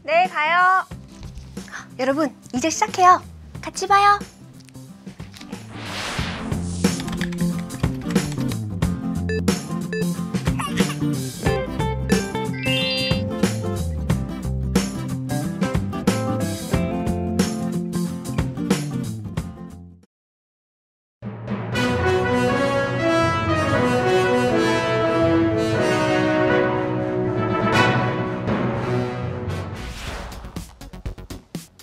네, 가요. 여러분, 이제 시작해요. 같이 봐요.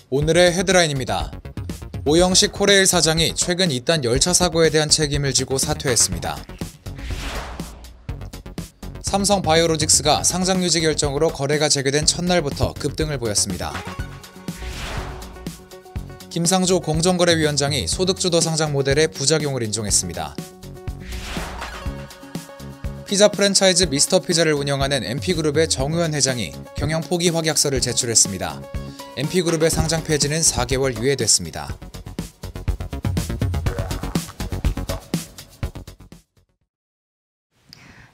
오늘의 헤드라인입니다. 오영식 코레일 사장이 최근 잇단 열차 사고에 대한 책임을 지고 사퇴했습니다. 삼성 바이오로직스가 상장 유지 결정으로 거래가 재개된 첫날부터 급등을 보였습니다. 김상조 공정거래위원장이 소득주도 상장 모델의 부작용을 인정했습니다. 피자 프랜차이즈 미스터피자를 운영하는 MP그룹의 정우현 회장이 경영 포기 확약서를 제출했습니다. MP그룹의 상장 폐지는 4개월 유예됐습니다.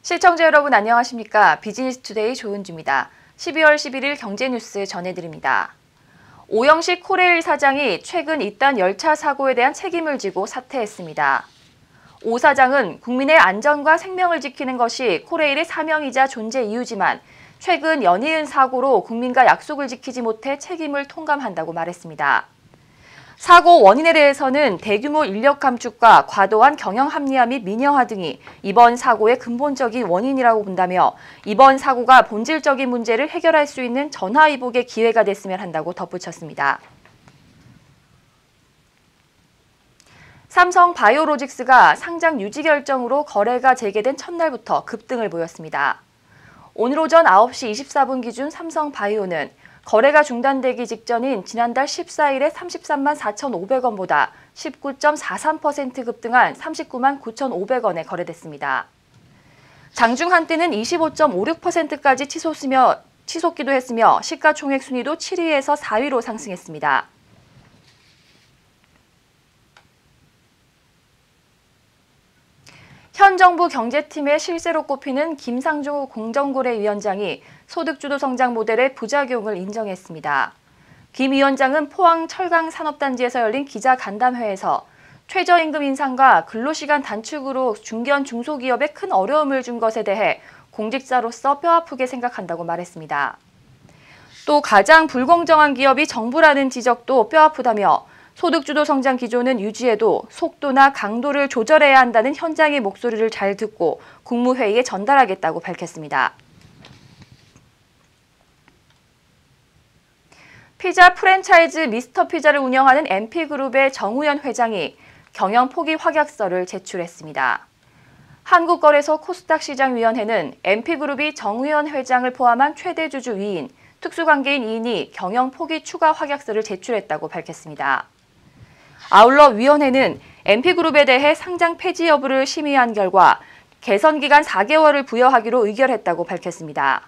시청자 여러분 안녕하십니까? 비즈니스투데이 조은주입니다. 12월 11일 경제뉴스 전해드립니다. 오영식 코레일 사장이 최근 잇단 열차 사고에 대한 책임을 지고 사퇴했습니다. 오 사장은 국민의 안전과 생명을 지키는 것이 코레일의 사명이자 존재 이유지만 최근 연이은 사고로 국민과 약속을 지키지 못해 책임을 통감한다고 말했습니다. 사고 원인에 대해서는 대규모 인력 감축과 과도한 경영 합리화 및 민영화 등이 이번 사고의 근본적인 원인이라고 본다며 이번 사고가 본질적인 문제를 해결할 수 있는 전화위복의 기회가 됐으면 한다고 덧붙였습니다. 삼성 바이오로직스가 상장 유지 결정으로 거래가 재개된 첫날부터 급등을 보였습니다. 오늘 오전 9시 24분 기준 삼성바이오는 거래가 중단되기 직전인 지난달 14일에 33만 4,500원보다 19.43% 급등한 39만 9,500원에 거래됐습니다. 장중 한때는 25.56%까지 치솟기도 했으며 시가총액 순위도 7위에서 4위로 상승했습니다. 현 정부 경제팀의 실세로 꼽히는 김상조 공정거래위원장이 소득주도 성장 모델의 부작용을 인정했습니다. 김 위원장은 포항 철강산업단지에서 열린 기자간담회에서 최저임금 인상과 근로시간 단축으로 중견 중소기업에 큰 어려움을 준 것에 대해 공직자로서 뼈아프게 생각한다고 말했습니다. 또 가장 불공정한 기업이 정부라는 지적도 뼈아프다며 소득주도 성장 기조는 유지해도 속도나 강도를 조절해야 한다는 현장의 목소리를 잘 듣고 국무회의에 전달하겠다고 밝혔습니다. 피자 프랜차이즈 미스터피자를 운영하는 MP그룹의 정우현 회장이 경영 포기 확약서를 제출했습니다. 한국거래소 코스닥시장위원회는 MP그룹이 정우현 회장을 포함한 최대 주주 위인, 특수관계인 2인이 경영 포기 추가 확약서를 제출했다고 밝혔습니다. 아울러 위원회는 MP그룹에 대해 상장 폐지 여부를 심의한 결과 개선기간 4개월을 부여하기로 의결했다고 밝혔습니다.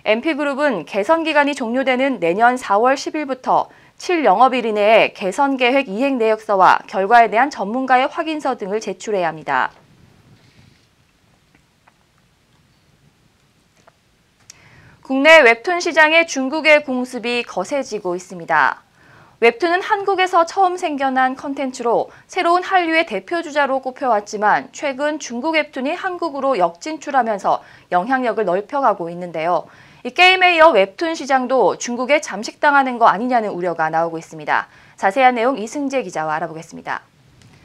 MP그룹은 개선기간이 종료되는 내년 4월 10일부터 7영업일 이내에 개선계획 이행 내역서와 결과에 대한 전문가의 확인서 등을 제출해야 합니다. 국내 웹툰 시장의 중국의 공습이 거세지고 있습니다. 웹툰은 한국에서 처음 생겨난 컨텐츠로 새로운 한류의 대표주자로 꼽혀왔지만 최근 중국 웹툰이 한국으로 역진출하면서 영향력을 넓혀가고 있는데요. 이 게임에 이어 웹툰 시장도 중국에 잠식당하는 거 아니냐는 우려가 나오고 있습니다. 자세한 내용 이승재 기자와 알아보겠습니다.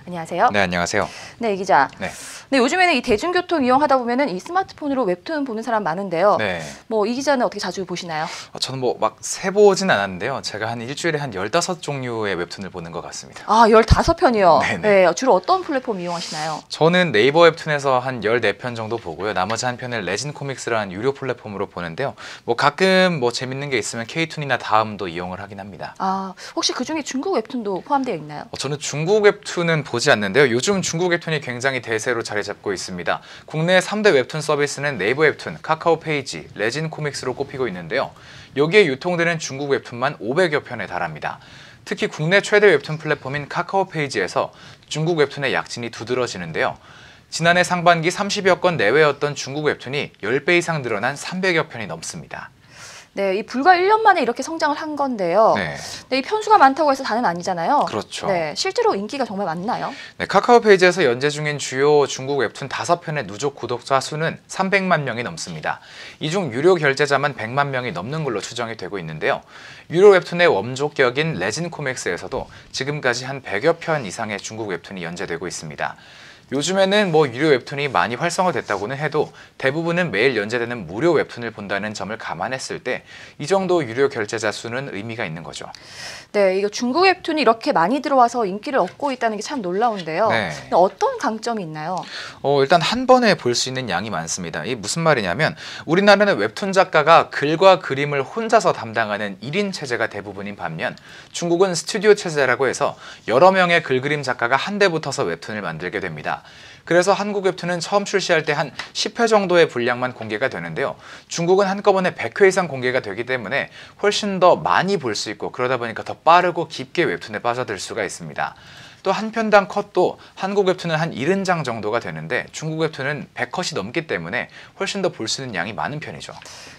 안녕하세요. 네, 안녕하세요. 네, 이 기자. 네. 네, 요즘에는 이 대중교통 이용하다 보면은 이 스마트폰으로 웹툰 보는 사람 많은데요. 네. 뭐 이 기자는 어떻게 자주 보시나요? 저는 뭐 막 세보진 않았는데요. 제가 한 일주일에 한 15종류의 웹툰을 보는 것 같습니다. 아, 15편이요? 네네. 네, 주로 어떤 플랫폼 이용하시나요? 저는 네이버 웹툰에서 한 14편 정도 보고요. 나머지 한 편을 레진 코믹스라는 유료 플랫폼으로 보는데요. 뭐 가끔 뭐 재밌는 게 있으면 K툰이나 다음도 이용을 하긴 합니다. 아, 혹시 그중에 중국 웹툰도 포함되어 있나요? 저는 중국 웹툰은 보지 않는데요. 요즘 중국 웹툰이 굉장히 대세로 자리 잡고 있습니다. 국내 3대 웹툰 서비스는 네이버 웹툰, 카카오 페이지, 레진 코믹스로 꼽히고 있는데요. 여기에 유통되는 중국 웹툰만 500여 편에 달합니다. 특히 국내 최대 웹툰 플랫폼인 카카오 페이지에서 중국 웹툰의 약진이 두드러지는데요. 지난해 상반기 30여 건 내외였던 중국 웹툰이 10배 이상 늘어난 300여 편이 넘습니다. 네, 이 불과 1년 만에 이렇게 성장을 한 건데요. 네. 네, 이 편수가 많다고 해서 다는 아니잖아요. 그렇죠. 네, 실제로 인기가 정말 많나요? 네, 카카오 페이지에서 연재 중인 주요 중국 웹툰 5편의 누적 구독자 수는 300만 명이 넘습니다. 이 중 유료 결제자만 100만 명이 넘는 걸로 추정이 되고 있는데요. 유료 웹툰의 원조격인 레진 코믹스에서도 지금까지 한 100여 편 이상의 중국 웹툰이 연재되고 있습니다. 요즘에는 유료 웹툰이 많이 활성화됐다고는 해도 대부분은 매일 연재되는 무료 웹툰을 본다는 점을 감안했을 때 이 정도 유료 결제자 수는 의미가 있는 거죠. 네, 이거 중국 웹툰이 이렇게 많이 들어와서 인기를 얻고 있다는 게 참 놀라운데요. 네. 근데 어떤 강점이 있나요? 일단 한 번에 볼 수 있는 양이 많습니다. 이게 무슨 말이냐면 우리나라는 웹툰 작가가 글과 그림을 혼자서 담당하는 1인 체제가 대부분인 반면 중국은 스튜디오 체제라고 해서 여러 명의 글그림 작가가 한데 붙어서 웹툰을 만들게 됩니다. 그래서 한국 웹툰은 처음 출시할 때 한 10회 정도의 분량만 공개가 되는데요. 중국은 한꺼번에 100회 이상 공개가 되기 때문에 훨씬 더 많이 볼 수 있고 그러다 보니까 더 빠르고 깊게 웹툰에 빠져들 수가 있습니다. 또 한 편당 컷도 한국 웹툰은 한 70장 정도가 되는데 중국 웹툰은 100컷이 넘기 때문에 훨씬 더 볼 수 있는 양이 많은 편이죠.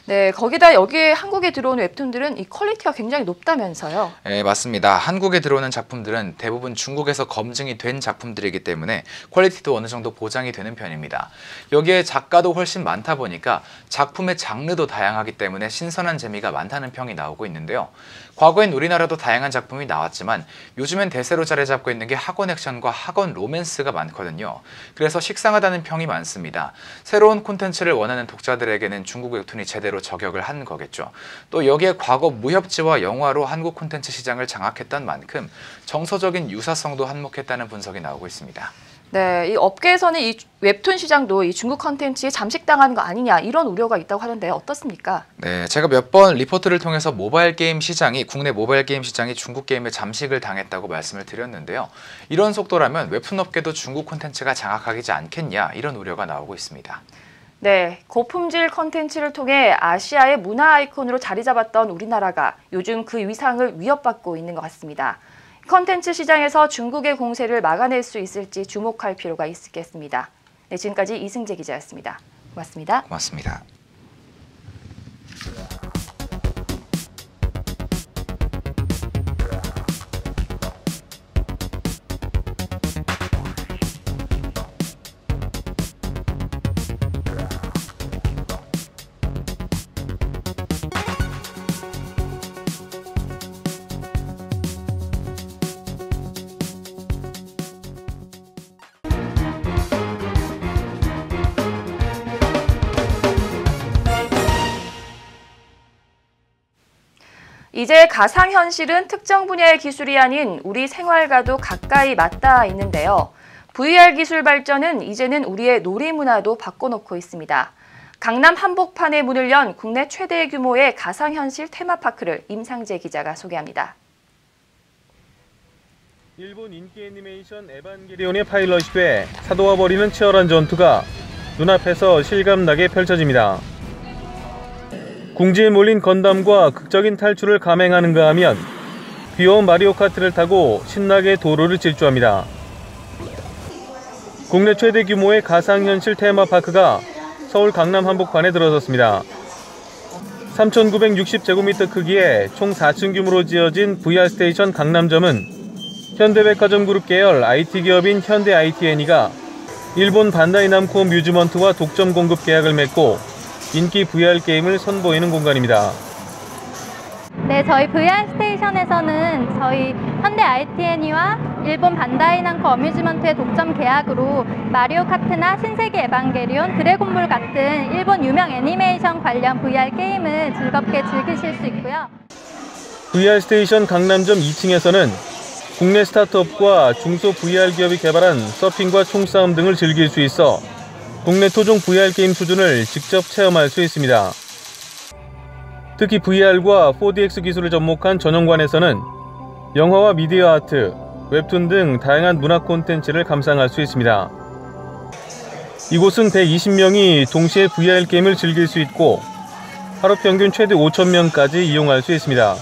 네, 거기다 여기에 한국에 들어오는 웹툰들은 이 퀄리티가 굉장히 높다면서요. 네, 맞습니다. 한국에 들어오는 작품들은 대부분 중국에서 검증이 된 작품들이기 때문에 퀄리티도 어느 정도 보장이 되는 편입니다. 여기에 작가도 훨씬 많다 보니까 작품의 장르도 다양하기 때문에 신선한 재미가 많다는 평이 나오고 있는데요. 과거엔 우리나라도 다양한 작품이 나왔지만 요즘엔 대세로 자리 잡고 있는 게 학원 액션과 학원 로맨스가 많거든요. 그래서 식상하다는 평이 많습니다. 새로운 콘텐츠를 원하는 독자들에게는 중국 웹툰이 제대로 저격을 한 거겠죠. 또 여기에 과거 무협지와 영화로 한국 콘텐츠 시장을 장악했던 만큼 정서적인 유사성도 한몫했다는 분석이 나오고 있습니다. 네, 이 업계에서는 이 웹툰 시장도 이 중국 컨텐츠에 잠식당하는 거 아니냐 이런 우려가 있다고 하는데 어떻습니까? 네, 제가 몇 번 리포트를 통해서 국내 모바일 게임 시장이 중국 게임에 잠식을 당했다고 말씀을 드렸는데요. 이런 속도라면 웹툰 업계도 중국 콘텐츠가 장악하지 않겠냐 이런 우려가 나오고 있습니다. 네, 고품질 컨텐츠를 통해 아시아의 문화 아이콘으로 자리 잡았던 우리나라가 요즘 그 위상을 위협받고 있는 것 같습니다. 컨텐츠 시장에서 중국의 공세를 막아낼 수 있을지 주목할 필요가 있겠습니다. 네, 지금까지 이승재 기자였습니다. 고맙습니다. 고맙습니다. 이제 가상현실은 특정 분야의 기술이 아닌 우리 생활과도 가까이 맞닿아 있는데요. VR 기술 발전은 이제는 우리의 놀이문화도 바꿔놓고 있습니다. 강남 한복판에 문을 연 국내 최대 규모의 가상현실 테마파크를 임상재 기자가 소개합니다. 일본 인기 애니메이션 에반게리온의 파일럿이 돼 사도와 벌이는 치열한 전투가 눈앞에서 실감나게 펼쳐집니다. 궁지에 몰린 건담과 극적인 탈출을 감행하는가 하면 귀여운 마리오 카트를 타고 신나게 도로를 질주합니다. 국내 최대 규모의 가상현실 테마파크가 서울 강남 한복판에 들어섰습니다. 3,960제곱미터 크기의 총 4층 규모로 지어진 VR 스테이션 강남점은 현대백화점 그룹 계열 IT 기업인 현대 ITN이가 일본 반다이 남코 뮤즈먼트와 독점 공급 계약을 맺고 인기 VR 게임을 선보이는 공간입니다. 네, 저희 VR 스테이션에서는 저희 현대 ITN이와 일본 반다이 남코 어뮤즈먼트의 독점 계약으로 마리오 카트나 신세계 에반게리온, 드래곤볼 같은 일본 유명 애니메이션 관련 VR 게임을 즐겁게 즐기실 수 있고요. VR 스테이션 강남점 2층에서는 국내 스타트업과 중소 VR 기업이 개발한 서핑과 총싸움 등을 즐길 수 있어 국내 토종 VR 게임 수준을 직접 체험할 수 있습니다. 특히 VR과 4DX 기술을 접목한 전용관에서는 영화와 미디어 아트, 웹툰 등 다양한 문화 콘텐츠를 감상할 수 있습니다. 이곳은 120명이 동시에 VR 게임을 즐길 수 있고 하루 평균 최대 5,000명까지 이용할 수 있습니다.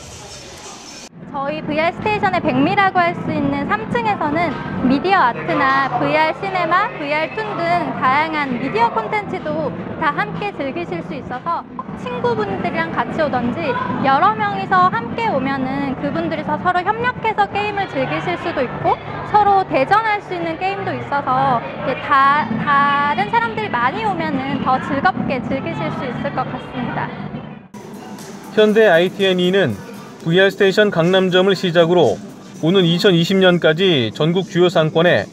저희 VR 스테이션의 백미라고 할 수 있는 3층에서는 미디어 아트나 VR 시네마, VR 툰 등 다양한 미디어 콘텐츠도 다 함께 즐기실 수 있어서 친구분들이랑 같이 오던지 여러 명이서 함께 오면은 그분들이서 서로 협력해서 게임을 즐기실 수도 있고 서로 대전할 수 있는 게임도 있어서 다른 사람들이 많이 오면은 더 즐겁게 즐기실 수 있을 것 같습니다. 현대 ITNE는 VR 스테이션 강남점을 시작으로 오는 2020년까지 전국 주요 상권에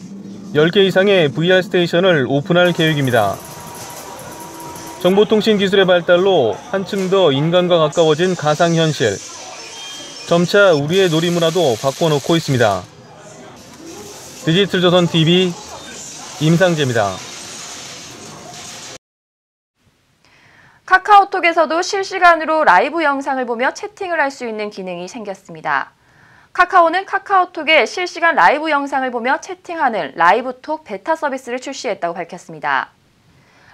10개 이상의 VR 스테이션을 오픈할 계획입니다. 정보통신 기술의 발달로 한층 더 인간과 가까워진 가상현실. 점차 우리의 놀이문화도 바꿔놓고 있습니다. 디지털조선TV 임상재입니다. 카카오톡에서도 실시간으로 라이브 영상을 보며 채팅을 할 수 있는 기능이 생겼습니다. 카카오는 카카오톡에 실시간 라이브 영상을 보며 채팅하는 라이브톡 베타 서비스를 출시했다고 밝혔습니다.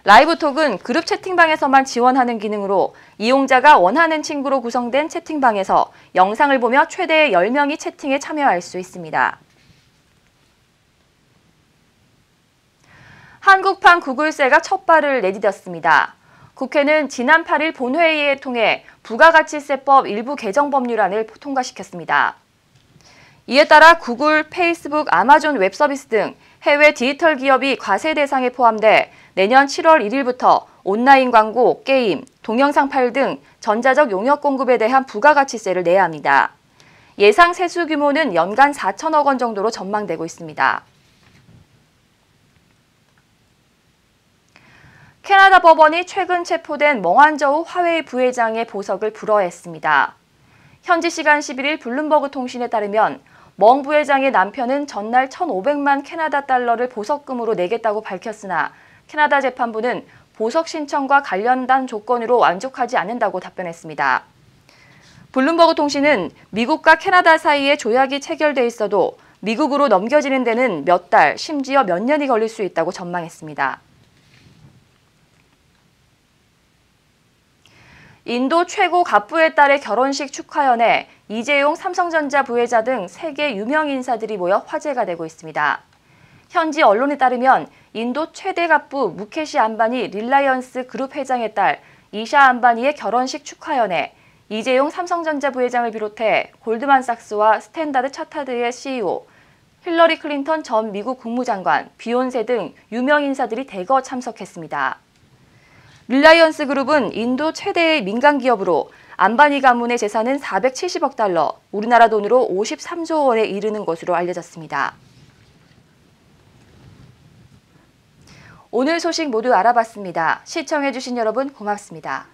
라이브톡은 그룹 채팅방에서만 지원하는 기능으로 이용자가 원하는 친구로 구성된 채팅방에서 영상을 보며 최대 10명이 채팅에 참여할 수 있습니다. 한국판 구글세가 첫 발을 내디뎠습니다. 국회는 지난 8일 본회의에 통해 부가가치세법 일부 개정 법률안을 통과시켰습니다. 이에 따라 구글, 페이스북, 아마존 웹서비스 등 해외 디지털 기업이 과세 대상에 포함돼 내년 7월 1일부터 온라인 광고, 게임, 동영상 파일 등 전자적 용역 공급에 대한 부가가치세를 내야 합니다. 예상 세수 규모는 연간 4천억 원 정도로 전망되고 있습니다. 캐나다 법원이 최근 체포된 멍한저우 화웨이 부회장의 보석을 불허했습니다. 현지 시간 11일 블룸버그 통신에 따르면 멍 부회장의 남편은 전날 1,500만 캐나다 달러를 보석금으로 내겠다고 밝혔으나 캐나다 재판부는 보석 신청과 관련된 조건으로 만족하지 않는다고 답변했습니다. 블룸버그 통신은 미국과 캐나다 사이에 조약이 체결돼 있어도 미국으로 넘겨지는 데는 몇 달, 심지어 몇 년이 걸릴 수 있다고 전망했습니다. 인도 최고 갑부의 딸의 결혼식 축하연에 이재용 삼성전자 부회자 등 세계 유명 인사들이 모여 화제가 되고 있습니다. 현지 언론에 따르면 인도 최대 갑부 무케시 안바니 릴라이언스 그룹 회장의 딸 이샤 안바니의 결혼식 축하연에 이재용 삼성전자 부회장을 비롯해 골드만삭스와 스탠다드 차타드의 CEO, 힐러리 클린턴 전 미국 국무장관, 비욘세 등 유명 인사들이 대거 참석했습니다. 릴라이언스 그룹은 인도 최대의 민간 기업으로 안바니 가문의 재산은 470억 달러, 우리나라 돈으로 53조 원에 이르는 것으로 알려졌습니다. 오늘 소식 모두 알아봤습니다. 시청해주신 여러분 고맙습니다.